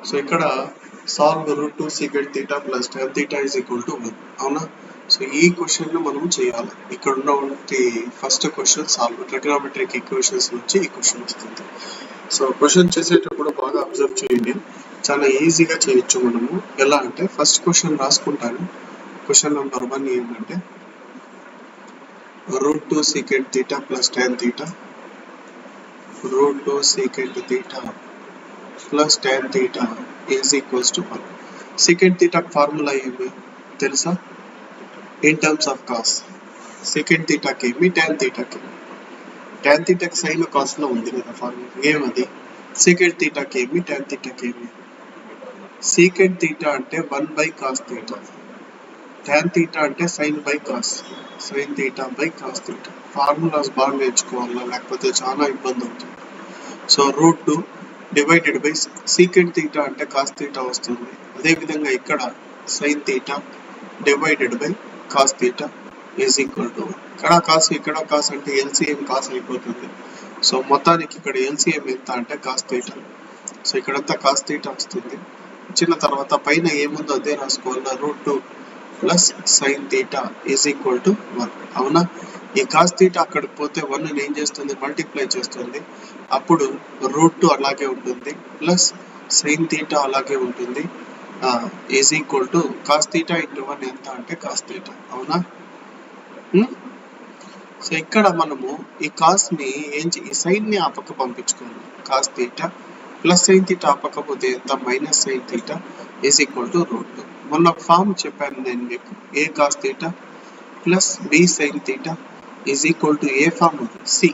So ఇక్కడ solve √2 secant theta plus tan theta is equal to 1. అవునా? So ఈ question మనం చేయాలి. ఇక్కడ ఉన్నటువంటి first question solve trigonometric equations నుంచి ఈ క్వశ్చన్ వస్తుంది. సో క్వశ్చన్ చేసేటప్పుడు బాగా అబ్జర్వ్ చేయండి, చాలా ఈజీగా చేయొచ్చు మనము. ఎలా అంటే ఫస్ట్ క్వశ్చన్ రాసుకుంటాను. క్వశ్చన్ నెంబర్ 1 ఏంటంటే √2 secant theta plus tan theta, √2 secant theta plus tan theta is equals to 1. Secant theta formula ఏమి తెలుసా? In terms of cos secant theta కేమి tan theta కేమి, tan theta కి సైన్ కాస్ లో ఉంది కదా formula, ఏమది? secant theta కేమి tan theta కేమి. secant theta అంటే 1 by cos theta, tan theta అంటే sin by cos, sin theta by cos theta. Formulas బాగా నేర్చుకోవాలా, లేకపోతే చాలా ఇబ్బంది అవుతుంది. So √2 divided by secant theta అంటే cos theta వస్తుంది. అదే విధంగా ఇక్కడ sin theta divided by cos theta is equal to, ఇక్కడ కాస్ అంటే ఎల్సిఎం కాస్ అయిపోతుంది. సో మొత్తానికి ఇక్కడ ఎల్సిఎం ఎంత అంటే cos theta. సో ఇక్కడంతా cos theta వస్తుంది. వచ్చిన తర్వాత పైన ఏముందో అదే రాసుకోవాలి. √2 plus sin theta is equal to 1. అవునా? ఈ cos theta అక్కడికి పోతే 1 ఏం చేస్తుంది? మల్టిప్లై చేస్తుంది. అప్పుడు √2 అలాగే ఉంటుంది, ప్లస్ sin theta అలాగే ఉంటుంది, is equal to cos theta into 1 ఎంత అంటే cos theta. అవునా? సో ఇక్కడ మనము ఈ కాస్ ని ఈ సైన్ ని ఆ పక్క పంపించుకోవాలి. cos theta plus sin theta ఆ పక్క పోతే ఎంత? Minus sin theta is equal to √2. మొన్న ఫార్మ్ చెప్పాను నేను మీకు, a cos theta plus b sin theta is equal to ఏ ఫార్మ్ సి.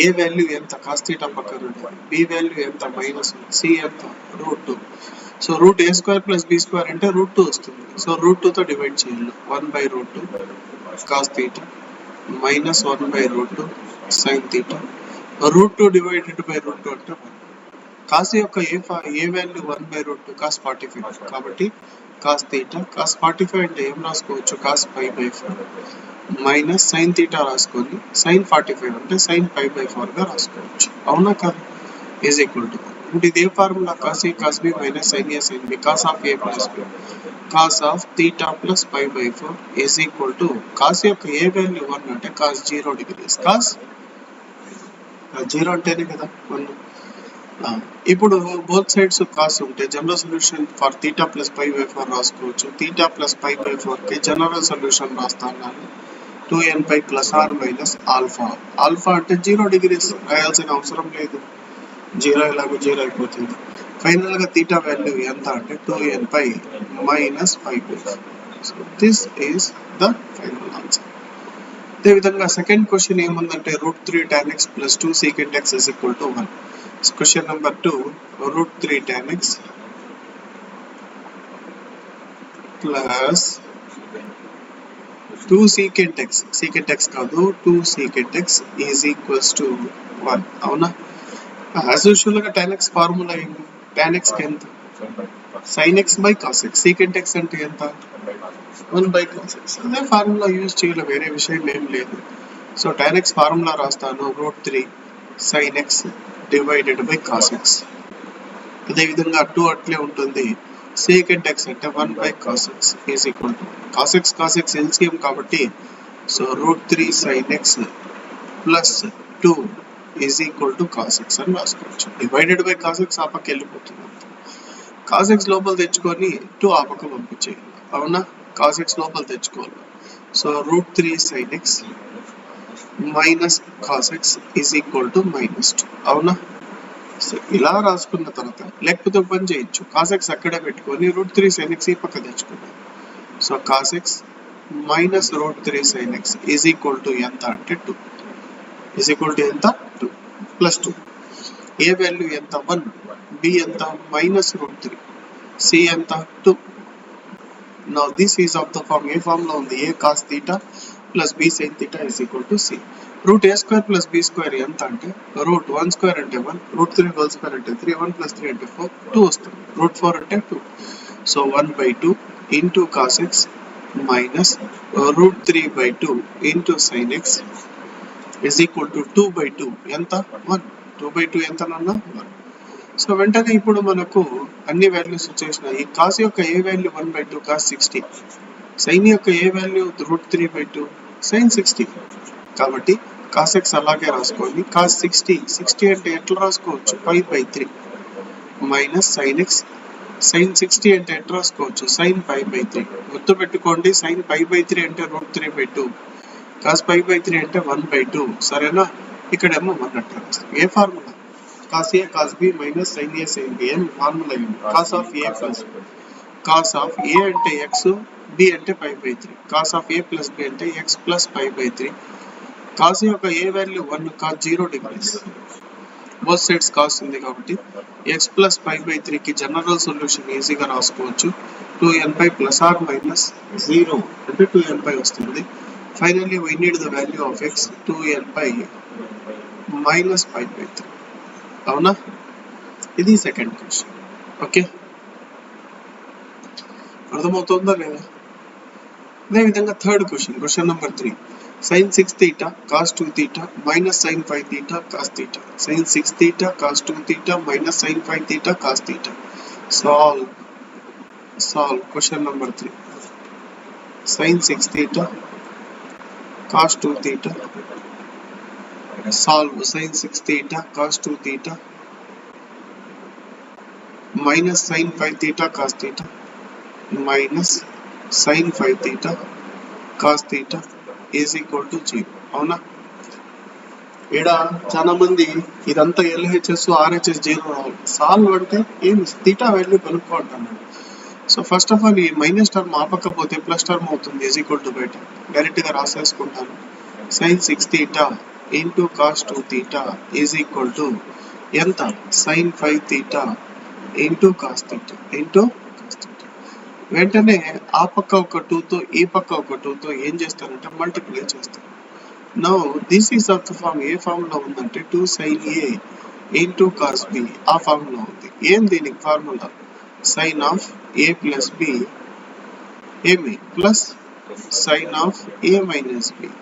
ఏ వాల్యూ ఎంత? cos theta పక్కన ఉంటుంది, b వాల్యూ ఎంత? మైనస్, c ఎంత? √2. సో √a² ప్లస్ b² అంటే √2 వస్తుంది. సో √2 తో డివైడ్ చేయాలి. 1/√2 cos theta minus 1/√2 sin theta. √2 divided by √2 అంటే 1. కాస్ యొక్క ఏ వాల్యూ 1/√2 cos 45. కాబట్టి cos theta cos 45 అంటే ఏం రాసుకోవచ్చు? cos π/4 మైనస్ sin theta రాసుకొని sin 45 అంటే sin π/4 గా రాసుకోవచ్చు. అవునా కాదు? ఈజ్ ఈక్వల్ టు ఇప్పుడు ఇదే formula cos a cos b minus sin a sin b cos of a plus b cos of theta plus π/4 is equal to cos యొక్క A value 1 అంటే cos 0 degrees. cos 0 అంటేనే కదా 1. ఇప్పుడు both sides cos ఉంటే general solution for theta plus π/4 రాసుకోవచ్చు. theta plus π/4 కి general solution రాస్తాను 2nπ plus or minus alpha. Alpha అంటే 0 degrees రాయాల్సిన అవసరం లేదు, 0 ఎలాగో 0 అయిపోతుంది. ఫైనల్ గా theta వాల్యూ ఎంత అంటే 2nπ minus π/4. So this is the final answer. అదే విధంగా సెకండ్ క్వశ్చన్ ఏముందంటే √3 tan x plus 2 secant x is equal to 1. So question number 2, √3 tan x plus 2 secant x, secant x కాదు 2 secant x is equals to 1. అవునా? As usual గా tan x formula ఏంటి? tan x కి ఎంత? sin x by cos x. secant x అంటే ఎంత? 1/cos x. అదే formula use చేయాలి, వేరే విషయం ఏం లేదు. సో tan x ఫార్ములా రాస్తాను √3 sin x divided by cos x. అదే విధంగా 2 అట్లే ఉంటుంది. secant x అంటే 1/cos x is equal to cos x LCM కాబట్టి so √3 sin x plus 2 is equal to cos x అని రాసుకోవచ్చు. డివైడెడ్ బై cos x ఆ పక్క వెళ్ళిపోతుంది. cos x లోపల తెచ్చుకొని 2 ఆ పక్క పంపించేయాలి. అవునా? cos x లోపల తెచ్చుకోవాలి. So √3 sin x minus cos x is equal to -2. అవునా? సో ఇలా రాసుకున్న తర్వాత లేకపోతే పని చేయొచ్చు, cos x అక్కడే పెట్టుకొని √3 sin x ఈ పక్క తెచ్చుకున్నాం. So cos x minus √3 sin x is equal to ఎంత అంటే 2. ఈజ్ ఈక్వల్ టు ఎంత? 2 ప్లస్ 2. ఏ వాల్యూ ఎంత? 1. b ఎంత? మైనస్ √3. c ఎంత? 2. Now this is of the form. ఏ ఫార్మ్ లో ఉంది? a cos theta plus b sin theta is equal to c. √a² plus b² ఎంత అంటే √1² అంటే 1, √3² అంటే 3, 1 ప్లస్ 3 అంటే 4, 2 వస్తుంది. √4 అంటే 2. So 1/2 into cos x minus √3/2 into sin x is equal to 2/2 ఎంత? 1. 2/2 ఎంత నాన్న? 1. సో వెంటనే ఇప్పుడు మనకు అన్ని వాల్యూస్ వచ్చేసినాయి. ఈ కాస్ యొక్క ఏ వాల్యూ 1/2 కాస్ 60, సైన్ యొక్క ఏ వాల్యూ √3/2 సైన్ 60. కాబట్టి కాస్ ఎక్స్ అలాగే రాసుకోండి. కాస్ 60 అంటే ఎట్లా రాసుకోవచ్చు, 5/3 మైనస్ సైన్ ఎక్స్. సైన్ 60 అంటే ఎట్లా రాసుకోవచ్చు, సైన్ 5/3. గుర్తు పెట్టుకోండి, సైన్ 5/3 అంటే √3/2, కాస్ 5/3 అంటే 1/2. సరేనా? ఇక్కడేమో 1 అట్లా రాస్తాం. A formula, cos A cos B minus sine A sine B. ఏం ఫార్ములా అయింది, cos of A plus cos of A అంటే ఎక్స్, బి అంటే 5/3. Cos of A plus B అంటే ఎక్స్ ప్లస్ 5/3. కాస్ యొక్క A value 1, cos 0 degrees. Both sides cos ఉంది కాబట్టి X plus 5/3 కి general solution ఈజీగా రాసుకోవచ్చు. 2nπ ప్లస్ ఆర్ మైనస్ 0 అంటే 2nπ వస్తుంది. Finally we need the value of X, 2nπ minus 5/3. అవునా? ఇది సెకండ్ క్వశ్చన్. ఓకే, అర్థమవుతుందా లేదా? అదేవిధంగా third question number 3. sin 6 theta cos 2 theta minus sin 5 theta cos theta. sin 6 theta cos 2 theta minus sin 5 theta cos theta. Solve question number 3. sin 6 theta cos 2 theta. Solve sin 6 theta cos 2 theta minus sin 5 theta cos theta minus sin 5 theta cos theta is equal to 0. అవునా? ఇక్కడ చాలా మంది ఇదంతా LHS RHS 0 రావాలి. Solve అంటే ఏం, theta value కనుక్కోండి. So first of all ఈ మైనస్ టర్మ్ ఆపకపోతే ప్లస్ టర్మ్ అవుతుంది, ఈజ్ ఈక్వల్ టు బయట డైరెక్ట్ గా రాసేసుకుంటాను. sin 6 theta into cos 2 theta is equal to ఎంత, sin 5 theta into cos theta into వెంటనే ఆ పక్క ఒక 2తో ఈ పక్క ఒక 2తో ఏం చేస్తారంటే మల్టిప్లై చేస్తారు. Now this is of the form. ఏ ఫార్మ్ లో ఉందంటే 2 sin a into cos b, ఆ ఫార్మ్ లో ఉంది. ఏం దీనికి formula, sine of a plus b ఏమి plus sine of a minus b.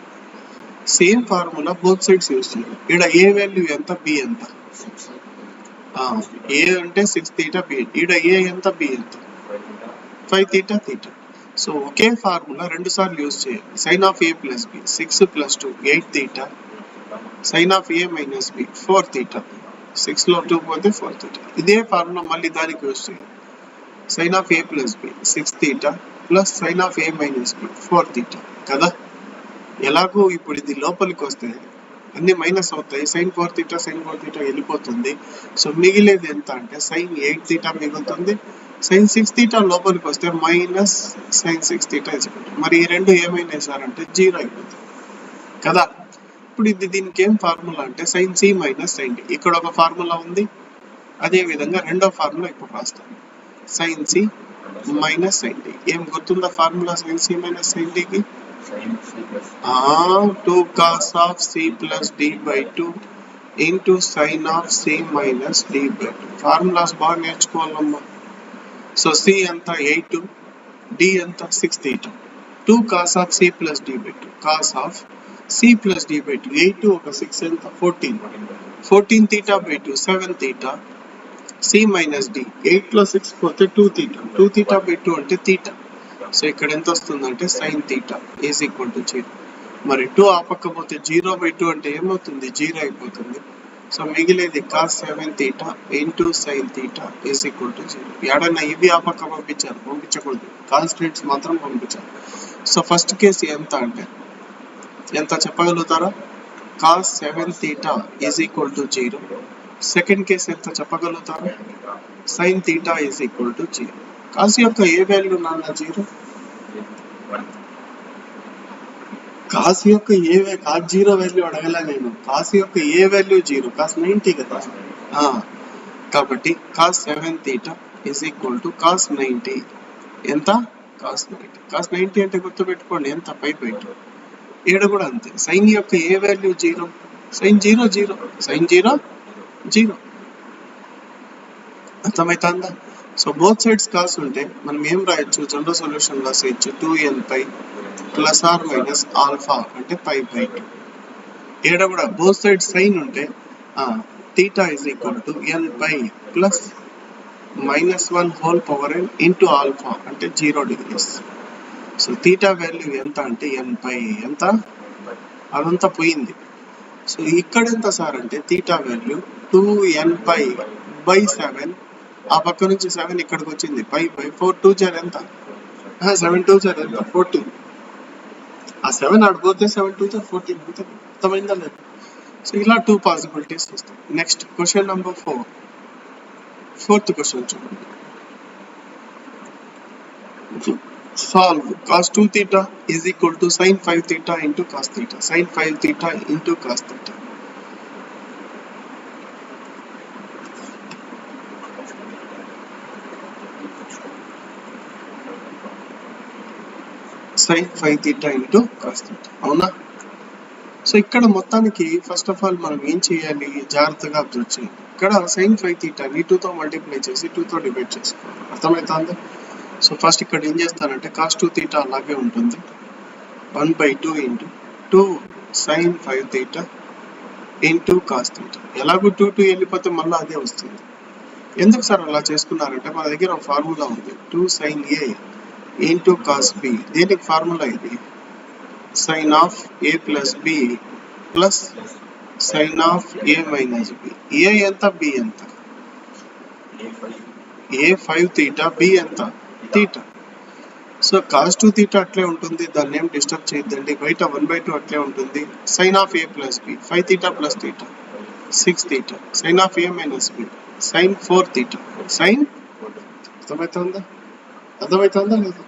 Same formula both sides use చేయాలి. ఇక్కడ ఏ వాల్యూ ఎంత, b ఎంత, a అంటే 6 theta b, ఇక్కడ a ఎంత b ఎంత 5 theta theta. సో ఒకే ఫార్ములా రెండు సార్లు యూజ్ చేయాలి. Sine of a plus b 6 plus 2 8 theta, sine of a minus b 4 theta. 6 లో 2 పోతే 4 theta. ఇదే ఫార్ములా మళ్ళీ దానికి యూజ్ చేయాలి. Sine of a plus b 6 theta plus sine of a minus b 4 theta కదా. ఎలాగో ఇప్పుడు ఇది లోపలికి వస్తే అన్ని మైనస్ అవుతాయి. సైన్ 4 theta సైన్ 4 theta వెళ్ళిపోతుంది. సో మిగిలేది ఎంత అంటే సైన్ 8 theta మిగులుతుంది. sin 6 theta లోపలికి వస్తే మైనస్ sin 6 theta ఇస్తుంది. మరి ఈ రెండు ఏమైనా వేసారంటే 0 అయిపోతుంది కదా. ఇప్పుడు ఇది దీనికి ఏం ఫార్ములా అంటే sin c minus sin d. ఇక్కడ ఒక ఫార్ములా ఉంది, అదే విధంగా రెండో ఫార్ములా ఇప్పుడు రాస్తాను. sin c minus sin d. ఏం గుర్తుందా formula sin c minus sin d కి? 2 cos of c plus d by 2 into sin of c minus d by 2. Formulas బాగా నేర్చుకోవాలమ్మా. సో c ఎంత 8, d ఎంత 6 theta. 2 cos of c plus d by 2, cos of c plus d by 2, 8 ఒక 6 ఎంత 14 theta by 2 7 theta, c minus d 8 లో 6 పోతే 2 theta, 2 theta by 2 అంటే theta. So ఇక్కడ ఎంత వస్తుందంటే sin theta is equal to 0. మరి 2 ఆ పక్క పోతే 0 by 2 అంటే ఏమవుతుంది, 0 అయిపోతుంది. సో మిగిలేది cos 7 theta into sin theta is equal to 0. ఎడన్నా ఇవి ఆ పక్క పంపించకూడదు, కాన్స్టెంట్స్ మాత్రం పంపించాలి. సో ఫస్ట్ కేసు ఎంత అంటే ఎంత చెప్పగలుగుతారా, cos 7 theta is equal to 0. Second case ఎంత చెప్పగలుగుతారా, sin theta is equal to 0. Cos యొక్క ఏ వాల్యూ నాన్న 0, కాస్ యొక్క కాస్ 0 వాల్యూ అడగలా నేను. కాస్ యొక్క ఏ వాల్యూ 0, కాస్ 90 కదా. కాబట్టి cos 7 theta is equal to cos 90. ఎంత, cos 90. cos 90 అంటే గుర్తుపెట్టుకోండి ఎంత, 5/2. ఇక్కడ కూడా అంతే. సైన్ యొక్క ఏ వాల్యూ 0, సైన్ 0 0, సైన్ 0 0. అర్థమవుతుందా? సో బోత్ సైడ్స్ కాస్ ఉంటే మనం ఏం రాయొచ్చు, జనరల్ సొల్యూషన్ రాసేయచ్చు 2nπ plus or minus alpha అంటే 5/2. ఇక్కడ కూడా బోత్ సైడ్ సైన్ ఉంటే theta is equal to n by plus -1 whole power n into alpha అంటే 0 degrees. సో theta వాల్యూ ఎంత అంటే n by ఎంత అదంతా పోయింది. సో ఇక్కడ ఎంత సార్ అంటే theta వాల్యూ 2n by 7 ఆ పక్క నుంచి 7 ఇక్కడికి వచ్చింది పై 4 2 జార్ ఎంత 7 2 జార్ ఎంత 14. ఆ 7 ఆడిపోతే 7 2 జార్ 14 అంతే. అర్థమైందా లేదు? సో ఇలా 2 పాసిబిలిటీస్ వస్తాయి. Next question number 4. Fourth question చూడండి. Solve cos 2 theta is equal to sin 5 theta into cos theta. Sin 5 theta into cos theta. Sin 5 theta into cos theta. అవునా? సో ఇక్కడ మొత్తానికి ఫస్ట్ ఆఫ్ ఆల్ మనం ఏం చేయాలి, జాగ్రత్తగా observe చేయాలి. ఇక్కడ sin 5 theta ని 2 తో మల్టిప్లై చేసి 2 తో డివైడ్ చేసుకోవాలి. అర్థమవుతుందా? సో ఫస్ట్ ఇక్కడ ఏం చేస్తానంటే cos 2 theta అలాగే ఉంటుంది 1/2 into 2 sin 5 theta into cos theta. ఎలాగో 2 2 వెళ్ళిపోతే మళ్ళీ అదే వస్తుంది. ఎందుకు సార్ అలా చేసుకున్నారంటే మన దగ్గర ఒక ఫార్ములా ఉంది 2 sin a into cos b. దేనికి ఫార్ములా ఇది? sin of a plus b plus sin of a minus b. a ఎంత b ఎంత? a 5 theta b ఎంత theta. సో cos 2 theta అట్లే ఉంటుంది, దాన్ని ఏం డిస్టర్బ్ చేయొద్దండి. బయట 1/2 అట్లే ఉంటుంది. sin of a plus b 5 theta plus theta 6 theta. sin of a minus b sin 4 theta. sin అర్థమవుతుందా లేదా?